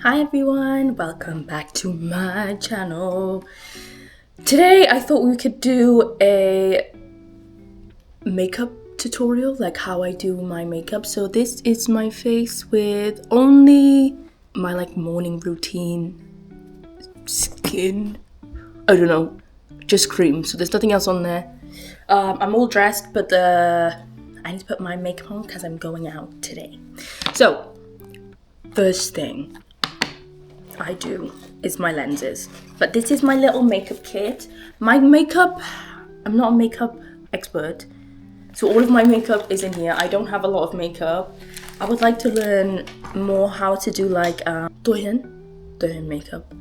Hi everyone, welcome back to my channel. Today I thought we could do a makeup tutorial, like how I do my makeup. So this is my face with only my morning routine skin, I don't know, just cream. So there's nothing else on there. I'm all dressed, but I need to put my makeup on because I'm going out today. So first thing I do is my lenses, but this is my little makeup kit. My makeup, I'm not a makeup expert, so all of my makeup is in here. I don't have a lot of makeup. I would like to learn more how to do doyen makeup,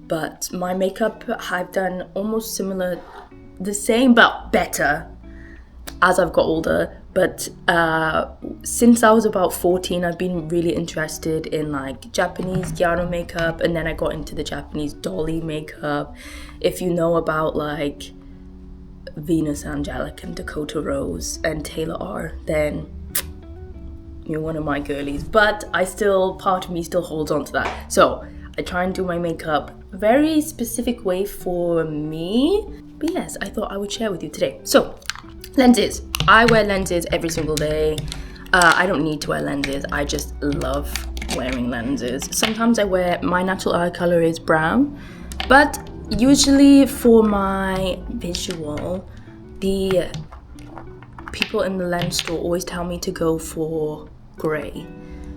but my makeup I've done almost similar, the same but better as I've got older. But since I was about 14, I've been really interested in Japanese gyaro makeup, and then I got into the Japanese dolly makeup. If you know about Venus Angelic and Dakota Rose and Taylor R, then you're one of my girlies. But part of me still holds on to that. So I try and do my makeup very specific way for me. But yes, I thought I would share with you today. So lenses. I wear lenses every single day. I don't need to wear lenses. I just love wearing lenses. Sometimes my natural eye color is brown, but usually for my visual, the people in the lens store always tell me to go for gray.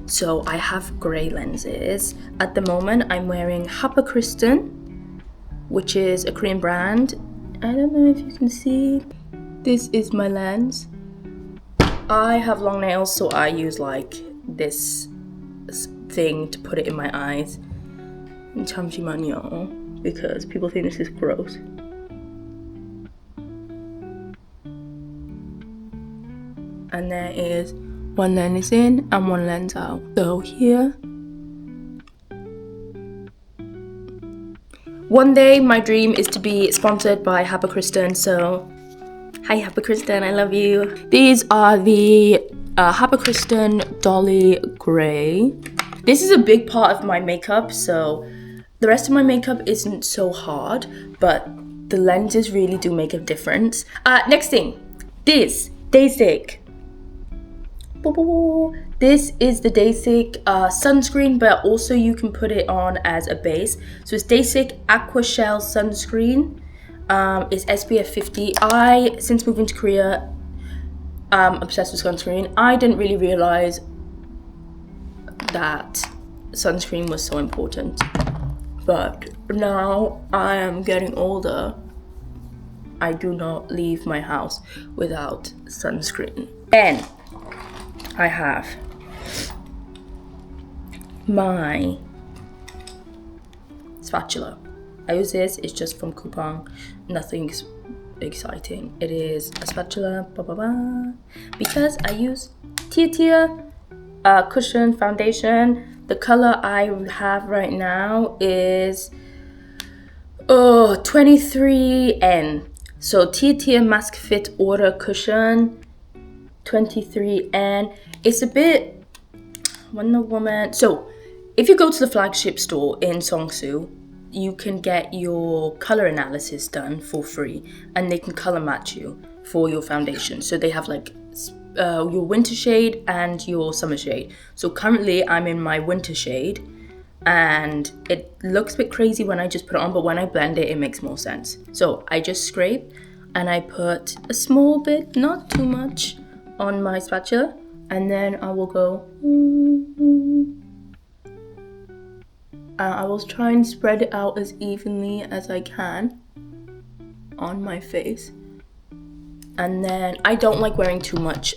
So I have gray lenses. At the moment, I'm wearing Kristen, which is a Korean brand. I don't know if you can see. This is my lens. I have long nails, so I use this thing to put it in my eyes. Because people think this is gross. And there is one lens in and one lens out. So here. One day my dream is to be sponsored by Kristen, so hi Kristen, I love you. These are the Kristen Dolly Grey. This is a big part of my makeup, so the rest of my makeup isn't so hard, but the lenses really do make a difference. Next thing, this Daysick. This is the Daysick sunscreen, but also you can put it on as a base. So it's Daysick Aqua Shell Sunscreen. It's SPF 50. Since moving to Korea, I'm obsessed with sunscreen. I didn't really realize that sunscreen was so important. But now I am getting older. I do not leave my house without sunscreen. Then I have my spatula. I use this, it's just from Coupon, nothing's exciting. It is a spatula, because I use Tia Cushion Foundation. The color I have right now is 23N. So Tia Mask Fit Order Cushion 23N. It's a bit Wonder Woman. So if you go to the flagship store in Seongsu, you can get your color analysis done for free, and they can color match you for your foundation. So they have your winter shade and your summer shade. So currently I'm in my winter shade, and it looks a bit crazy when I just put it on, but when I blend it, it makes more sense. So I just scrape and I put a small bit, not too much, on my spatula, and then I will go. I will try and spread it out as evenly as I can on my face. And then I don't like wearing too much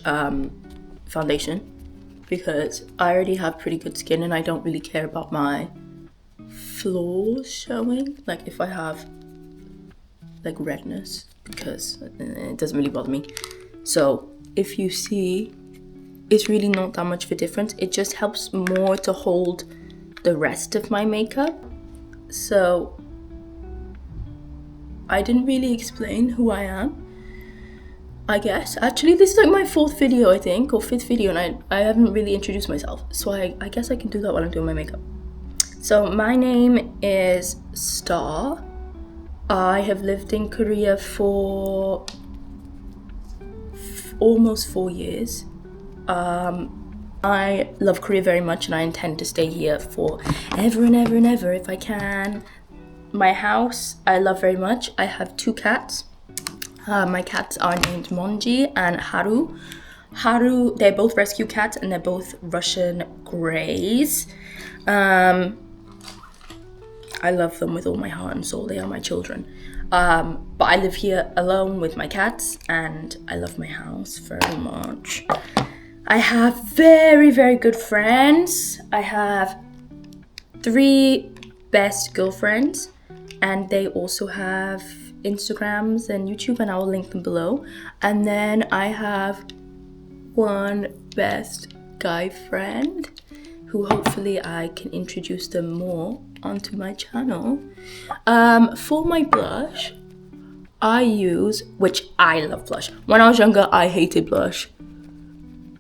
foundation because I already have pretty good skin and I don't really care about my flaws showing. If I have redness, because it doesn't really bother me. So if you see, it's really not that much of a difference. It just helps more to hold the rest of my makeup. So I didn't really explain who I am, I guess. Actually, this is my 4th video, I think, or 5th video, and I haven't really introduced myself. So I guess I can do that while I'm doing my makeup. So my name is Star. I have lived in Korea for almost 4 years. I love Korea very much and I intend to stay here for ever and ever and ever if I can. My house I love very much. I have 2 cats. My cats are named Monji and Haru. Haru, they're both rescue cats and they're both Russian Greys. I love them with all my heart and soul. They are my children. But I live here alone with my cats and I love my house very much. I have very, very good friends. I have 3 best girlfriends and they also have Instagrams and YouTube and I will link them below. And then I have 1 best guy friend who hopefully I can introduce them more onto my channel. For my blush, I use, which I love blush. When I was younger, I hated blush.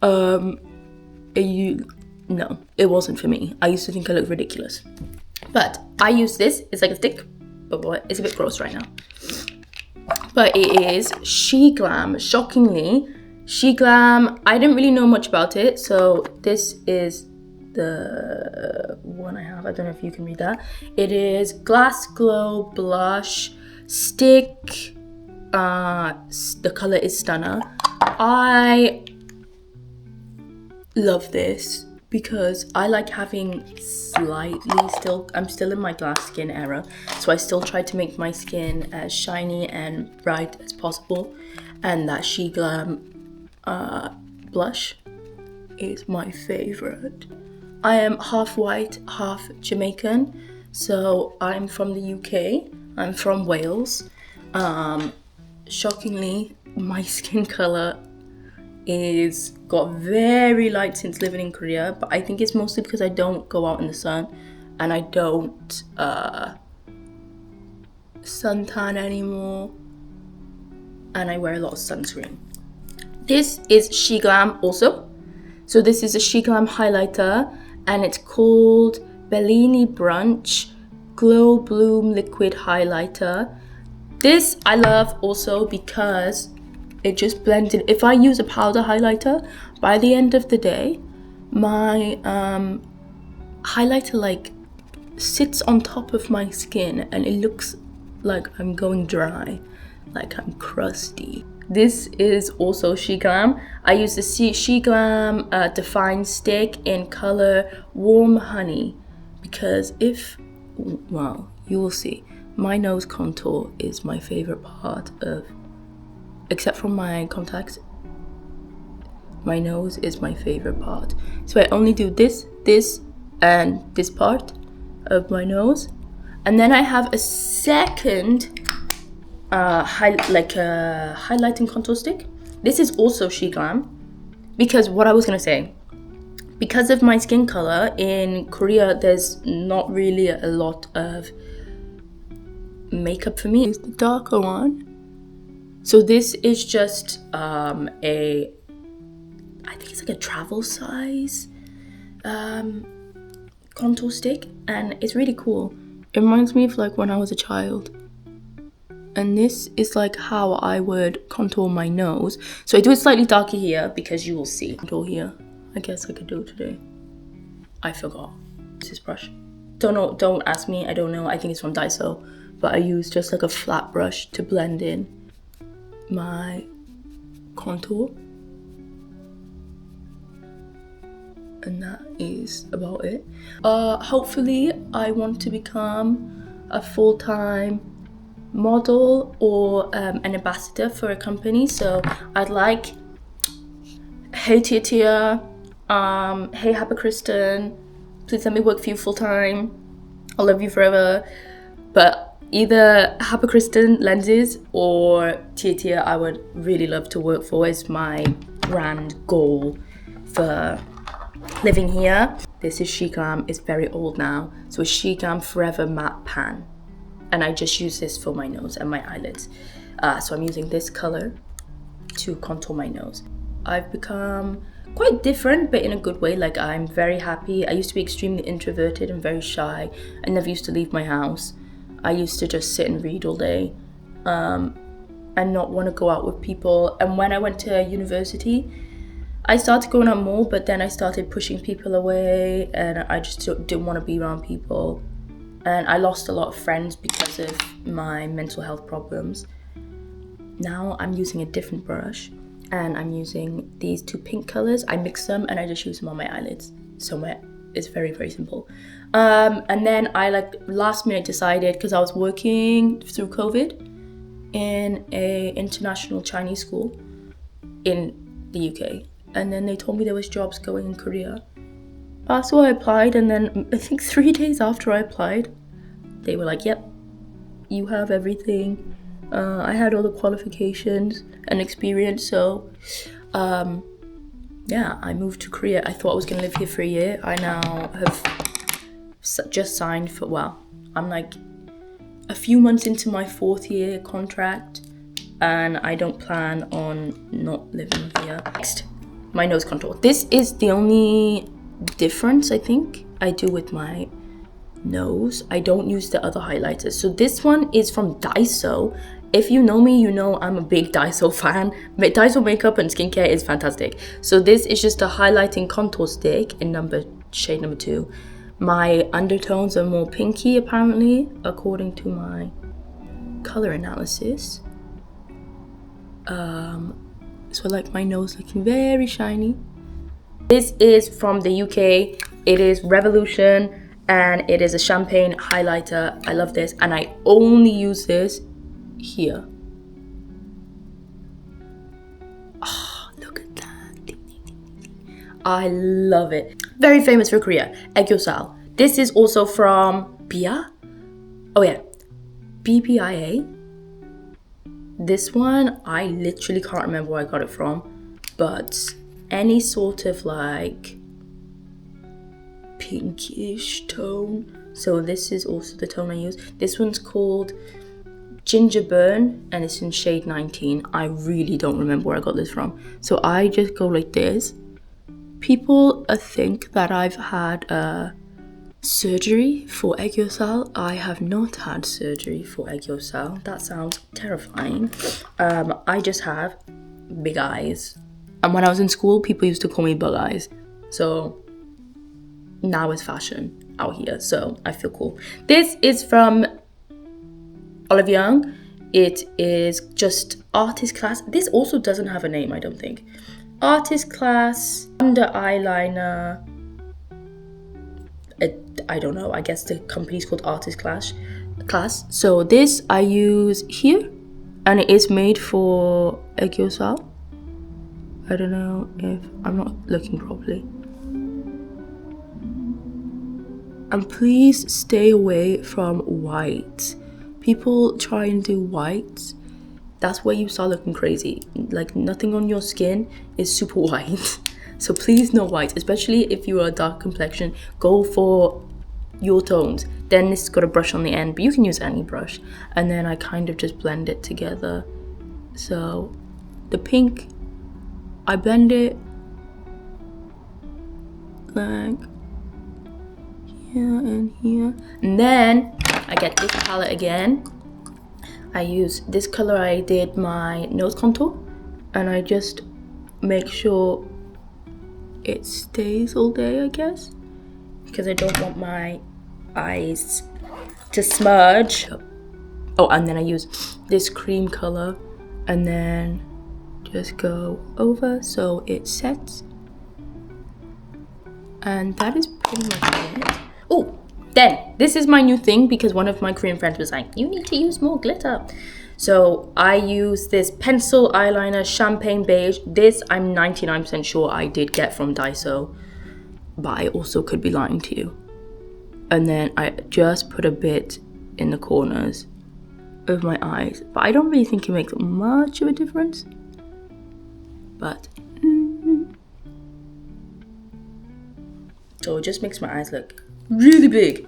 No, it wasn't for me. I used to think I looked ridiculous. But I use this, it's like a stick, but it's a bit gross right now. But it is She Glam. Shockingly, She Glam, I didn't really know much about it. So this is the one I have. I don't know if you can read that. It is Glass Glow Blush Stick. The color is Stunner. I love this because I like having I'm still in my glass skin era, so I still try to make my skin as shiny and bright as possible, and that She Glam blush is my favorite. I am half white, half Jamaican, so I'm from the UK. I'm from Wales. Shockingly, my skin color is got very light since living in Korea, but I think it's mostly because I don't go out in the sun and I don't suntan anymore, and I wear a lot of sunscreen. This is She Glam also. So this is a She Glam highlighter and it's called Bellini Brunch Glow Bloom Liquid Highlighter. This I love also because it just blends in. If I use a powder highlighter, by the end of the day, my highlighter like sits on top of my skin and it looks like I'm going dry, like I'm crusty. This is also She Glam. I use the She Glam Define Stick in color Warm Honey because well, you will see. My nose contour is my favorite part of, except from my contacts, my nose is my favorite part. So I only do this, and this part of my nose. And then I have a second highlighting contour stick. This is also She Glam because what I was gonna say, because of my skin color in Korea, there's not really a lot of makeup for me. It's the darker one. So this is just I think it's like a travel size contour stick, and it's really cool. It reminds me of like when I was a child. And this is like how I would contour my nose. So I do it slightly darker here because you will see. Contour here. I guess I could do it today. I forgot. It's this brush. Don't know, don't ask me, I don't know. I think it's from Daiso. But I use just like a flat brush to blend in my contour. And that is about it. Hopefully I want to become a full-time model or an ambassador for a company. So I'd like, hey Tia, hey Happy Kristen, please let me work for you full-time. I love you forever. But either Happy Kristen lenses or Tia I would really love to work for is my grand goal for living here. This is She Glam. It's very old now. So it's She Glam Forever Matte Pan. And I just use this for my nose and my eyelids. So I'm using this color to contour my nose. I've become quite different, but in a good way. Like, I'm very happy. I used to be extremely introverted and very shy. I never used to leave my house. I used to just sit and read all day and not want to go out with people. And when I went to university, I started going out more, but then I started pushing people away and I just didn't want to be around people. And I lost a lot of friends because of my mental health problems. Now I'm using a different brush and I'm using these two pink colors. I mix them and I just use them on my eyelids. So it's very, very simple. And then I last minute decided, because I was working through COVID in a international Chinese school in the UK. And then they told me there was jobs going in Korea. So I applied, and then I think 3 days after I applied, they were like, yep, you have everything. I had all the qualifications and experience, so yeah, I moved to Korea. I thought I was going to live here for a year. I now have just signed for, well, I'm like a few months into my 4th year contract, and I don't plan on not living here. Next, my nose contour. This is the only difference I think I do with my nose. I don't use the other highlighters. So this one is from Daiso. If you know me, you know I'm a big Daiso fan. Daiso makeup and skincare is fantastic. So this is just a highlighting contour stick in shade number 2. My undertones are more pinky apparently, according to my color analysis. So like my nose looking very shiny. This is from the UK. It is Revolution and it is a champagne highlighter. I love this and I only use this here. Oh, look at that. I love it. Very famous for Korea. Aegyossal. This is also from Bia. Oh yeah, BBIA. This one, I literally can't remember where I got it from, but any sort of like pinkish tone. So this is also the tone I use. This one's called Ginger Burn and it's in shade 19. I really don't remember where I got this from. So I just go like this. People think that I've had surgery for Aegyossal. I have not had surgery for Aegyossal. That sounds terrifying. I just have big eyes. And when I was in school, people used to call me bug eyes. So now it's fashion out here. So I feel cool. This is from Olive Young. It is just Artist Class. This also doesn't have a name, I don't think. Artist Class, under eyeliner. I don't know, I guess the company's called Artist Class. So this I use here and it is made for Aegyossal. I don't know if I'm not looking properly. And please stay away from white. People try and do white. That's where you start looking crazy. Like nothing on your skin is super white. So please no white, especially if you are a dark complexion. Go for your tones. Then this has got a brush on the end, but you can use any brush. And then I kind of just blend it together. So the pink, I blend it like here and here. And then I get this palette again. I use this color. I did my nose contour and I just make sure it stays all day, I guess, because I don't want my eyes to smudge. Oh, and then I use this cream color and then just go over so it sets. And that is pretty much it. Oh, then this is my new thing because one of my Korean friends was like, you need to use more glitter. So I use this pencil eyeliner, champagne beige. This I'm 99% sure I did get from Daiso, but I also could be lying to you. And then I just put a bit in the corners of my eyes, but I don't really think it makes much of a difference. But so it just makes my eyes look really big.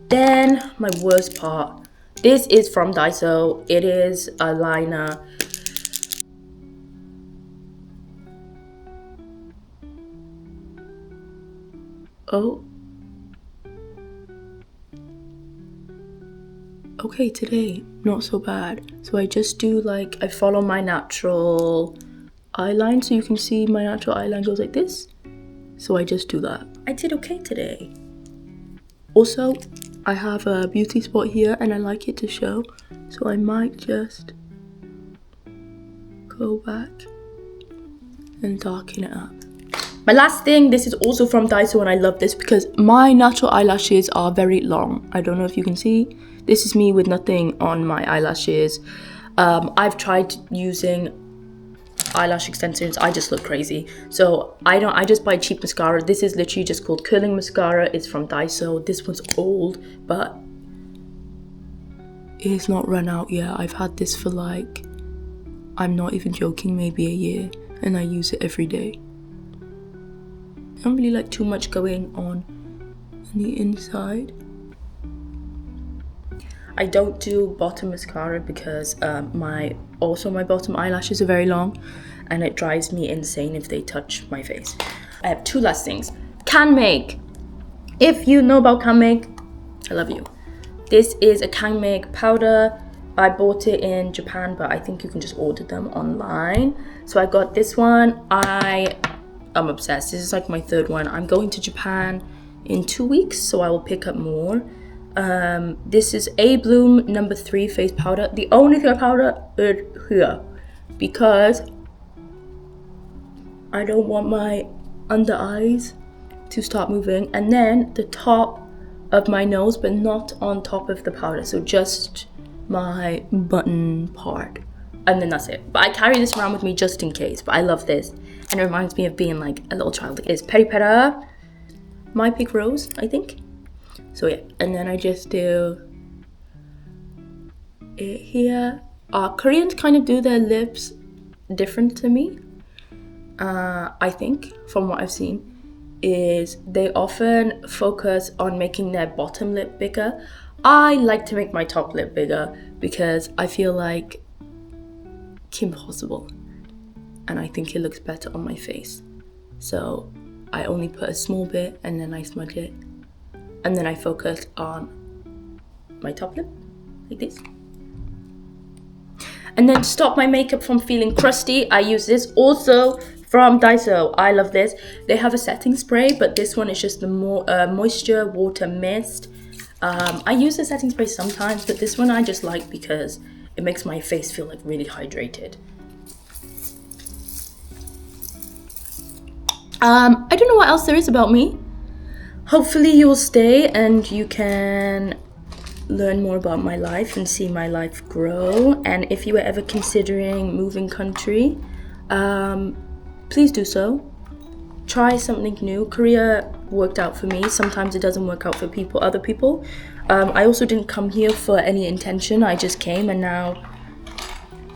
Then my worst part. This is from Daiso. It is a liner. Oh. Okay, today, not so bad. So I just do like, I follow my natural eyeline. So you can see my natural eyeline goes like this. So I just do that. I did okay today. Also, I have a beauty spot here and I like it to show. So I might just go back and darken it up. My last thing, this is also from Daiso and I love this because my natural eyelashes are very long. I don't know if you can see. This is me with nothing on my eyelashes. I've tried using eyelash extensions. I just look crazy. So I just buy cheap mascara. This is literally just called curling mascara. It's from Daiso. This one's old, but it's not run out yet. I've had this for like, I'm not even joking, maybe a year, and I use it every day. I don't really like too much going on the inside. I don't do bottom mascara because my bottom eyelashes are very long and it drives me insane if they touch my face. I have two last things. Can Make. If you know about Can Make, I love you. This is a Can Make powder. I bought it in Japan, but I think you can just order them online. So I got this one. I'm obsessed. This is like my third one. I'm going to Japan in 2 weeks, so I will pick up more. This is A Bloom No. 3 face powder. The only thing I powder is here because I don't want my under eyes to start moving, and then the top of my nose, but not on top of the powder, so just my button part, and then that's it. But I carry this around with me just in case. But I love this, and it reminds me of being like a little child. It's Peri Pera, My Pink Rose, I think. So yeah, and then I just do it here. Koreans kind of do their lips different to me. I think, from what I've seen, is they often focus on making their bottom lip bigger. I like to make my top lip bigger because I feel like Kim Possible, and I think it looks better on my face. So I only put a small bit and then I smudge it. And then I focus on my top lip, like this. And then to stop my makeup from feeling crusty, I use this also from Daiso. I love this. They have a setting spray, but this one is just the moisture water mist. I use the setting spray sometimes, but this one I just like because it makes my face feel like really hydrated. I don't know what else there is about me. Hopefully you'll stay and you can learn more about my life and see my life grow. And if you were ever considering moving country, please do so. Try something new. Korea worked out for me. Sometimes it doesn't work out for other people. I also didn't come here for any intention. I just came, and now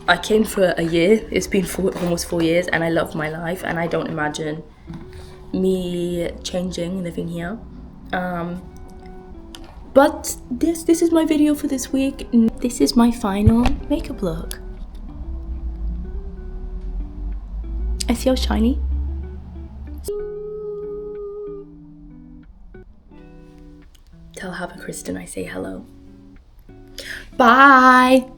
I came for a year. It's been almost 4 years, and I love my life, and I don't imagine me changing living here. But this is my video for this week. This is my final makeup look. I feel shiny. Tell Hava Kristen I say hello. Bye.